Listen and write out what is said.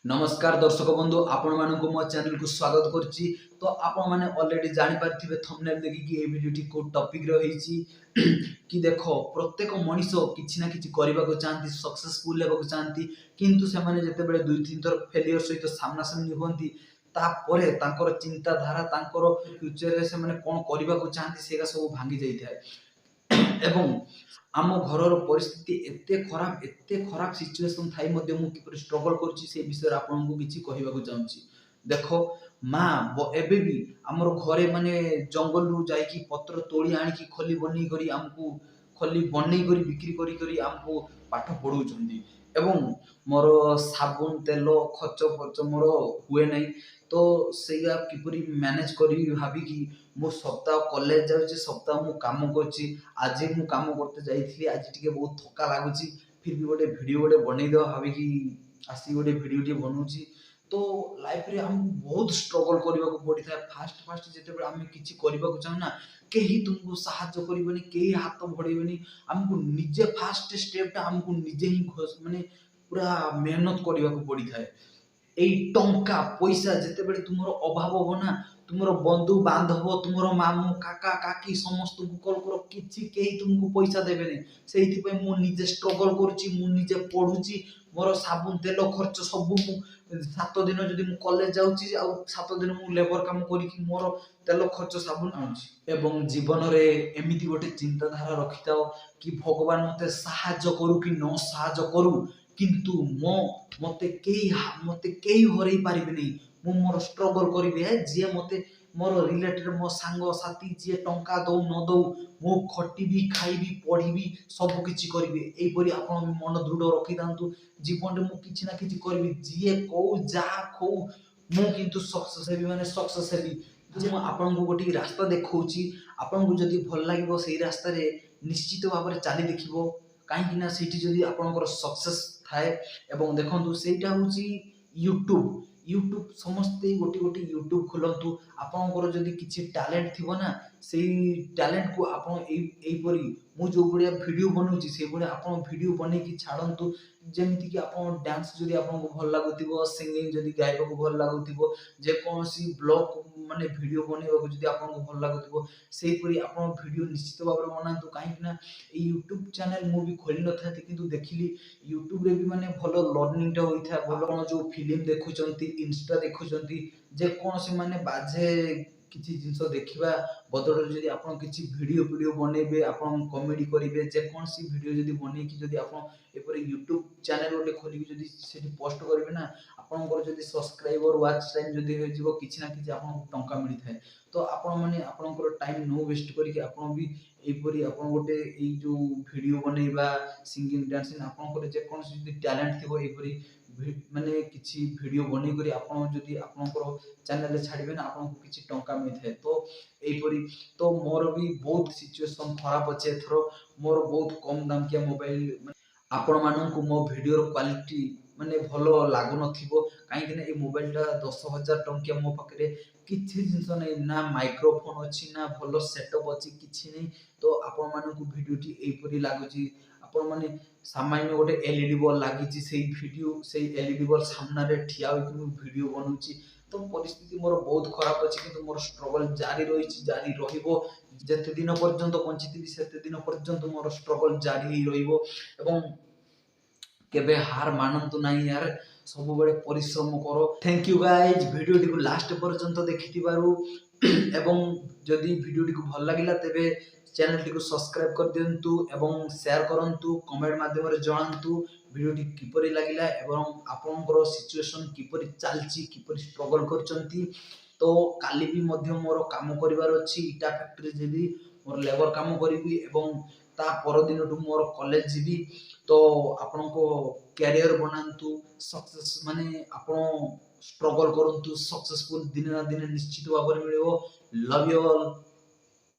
नमस्कार दर्शक बंधु आपण मानक मो चैनल को स्वागत करछि। तो आपण माने ऑलरेडी जानि पारथिबे थंबनेल देखि कि ए वीडियोटी को टॉपिक रहिछि कि देखो प्रत्येक मनुष्य किछि ना किछि करबा को चाहନ୍ତି सक्सेसफुल लेबा को चाहନ୍ତି किंतु से माने जते बेले दुई तीन थर फेलियर सहित सामना सामनी होंती तापरे तांकर चिंता धारा तांकर फ्यूचर रे से माने कोन करबा को चाहନ୍ତି सेगा सब भांगी जाई थाए एवं आम घर परिस्थिति एते खराब सिचुएसन थाई मध्य मु किपरि स्ट्रगल करछि से विषय आपनको किछि कहबा को चाहूछि। देखो माँ एबे भी हमर घरे माने जंगल रु जाई कि पत्र तोड़ी आनी कि खली बनी करी हमकु खली बनै करी बिक्री करी करी हमकु पाठ पढौछन्ती एवं मोर साबुन तेल खर्च मोर हुए नै। तो सेया किपरि मैनेज करी भाबी कि मो सप्ताह कॉलेज जाउछि सप्ताह मु काम करछि आज मु काम करते जाइथिली आज टिके बहुत थका लागुछि फिर भी गोटे वीडियो गोटे बनै दो भाबी कि आसी गोटे वीडियो टी बनउछि। तो लाइफ रे हम बहुत स्ट्रगल करबा को पड़ी था फास्ट जेते बेले हम किछि करबा को चाहू ना केही तुमको सहायता करिवनी केही हाथ बढ़ेबनी हमको निजे फास्ट स्टेप टा हमको निजे ही माने पूरा मेहनत करबा को पड़ी थाए। एई टंका पैसा जेते बेले तुमरो अभाव हो ना तुमरो बंधु बांधव तुमरो मामू काका काकी समस्त को कॉल करो किछि केही तुमको पैसा देबेनी सेहिति पे मु निजे स्ट्रगल करछि मु निजे पढुछि मोर साबुन तेल खर्च सब मु 7 दिन जदि मु कॉलेज जाउछि आ 7 दिन मु लेबर काम करी कि मोर तेल खर्च साबुन आउछि एवं जीवन रे एमिति गोटे चिंता धारा रखिताओ कि भगवान मते सहायता करू कि न सहायता करू किंतु मते केही हरई पारिबेनी मु मोर स्ट्रगल करिवे जे मते मोर रिलेटेड मो सांग साथी जे टंका दौ न दौ मु खटिबी खाइबी पढिबी सब किछि करिवे एई परि आपण मन दृढ़ रखि दांतु जीवन रे मु किछि ना किछि करिवे जे को जा खौ मु किंतु सक्सेस हेबी माने सक्सेस हेबी जे मु आपण को गोटी रास्ता देखौची आपण को जदी भल लागिवो सेही रास्ता रे निश्चित भाबरे चाली देखिबो काहे कि ना सेठी जदी आपणकर सक्सेस थाए एवं देखंतु सेटा होची यूट्यूब समस्ते गोटी गोटी यूट्यूब खोलंतु आपणकर जदी किछि टैलेंट थिबो ना सेही टैलेंट को आपण एई परी मु जो गुडिया वीडियो बनौची से गुडिया आपण वीडियो बनै कि छाडंतु जेमिति कि आपण डांस जदी आपण को भल लागुतिबो सिंगिंग जदी गायबा को भल लागुतिबो जे कोनसी ब्लॉग माने वीडियो बनेबा को जदी आपण को भल लागुतिबो सेही परी आपण वीडियो निश्चित भाबरे बनांतु काहे कि ना ए यूट्यूब चैनल मु भी खोली न थाती किंतु देखिली यूट्यूब रे भी माने भलो लर्निंग टा होइथा भलो कोन जो फिल्म देखुचंती इंस्टा देखुचंती जे कोनसी माने बाजे किछि जिंस देखिबा बदल जदी आपण किछि वीडियो बनेबे आपण कॉमेडी करिवे जे कोनसी वीडियो जदी बनै कि जदी आपण एपरे यूट्यूब चैनल ओटे खोली कि जदी सेठी पोस्ट करिवे ना आपनकर जदी सब्सक्राइबर वाच टाइम जदी हो जिवो किछि ना किछि आपण टंका मिलि थाए। तो आपण माने आपनकर टाइम नो वेस्ट करी कि आपण भी एपरी आपण गोटे ए जो वीडियो बनेबा सिंगिंग डांसिंग आपनकर जे कोनसी जदी टैलेंट थिबो एपरी माने किछि वीडियो बनै करी आपण जदी आपनकर चैनल रे छाडिबे ना आपण को किछि टंका मिलि थाए। तो एपरी तो मोर भी बहुत सिचुएशन खराब अछि एथरो मोर बहुत कम दाम के मोबाइल आपण माननकु मो वीडियो रो क्वालिटी माने भलो लागु नथिबो काहे कि ना ए मोबाइल टा 10,000 टंकिया मो पकरे किछि जिंस नै ना माइक्रोफोन अछि ना भलो सेटअप अछि किछि नै। तो आपण माननकु वीडियो टी एपरी लागुची आपण माने सामान्य गोटे एलईडी बल्ब लागिची सेही एलईडी बल्ब सामना रे ठिया होई वीडियो बनउची। तो परिस्थिति मोर बहुत खराब अछि किंतु मोर स्ट्रगल जारी रहिछि जारी रहिबो जते दिन पर्यंत पहुंचीतिबी सेते दिन पर्यंत मोर स्ट्रगल जारी ही रहिबो एवं केबे हार मानंतु नाही यार सब बड़े परिश्रम करो। Thank you guys video T को लास्ट पर्यंत देखिथिबारु एवं जदी वीडियो टी को भल लागिला तेबे चैनल टी को सब्सक्राइब कर दियंतु एवं शेयर करंतु कमेंट माध्यम रे जणांतु वीडियो टी किपरि लागिला एवं आपनकर सिचुएशन किपरि चालची किपरि स्ट्रगल करचंती। तो काली भी मध्य मोर काम करिवार अछि इटा फैक्ट्री जेबी मोर लेबर काम करिवि एवं ता पर दिन टु मोर कॉलेज जीबी। तो आपण को कैरियर बनांतु सक्सेस माने आपण स्ट्रगल करंतु सक्सेसफुल दिन ना दिन निश्चित भाବରେ मिलिबो। Love you all.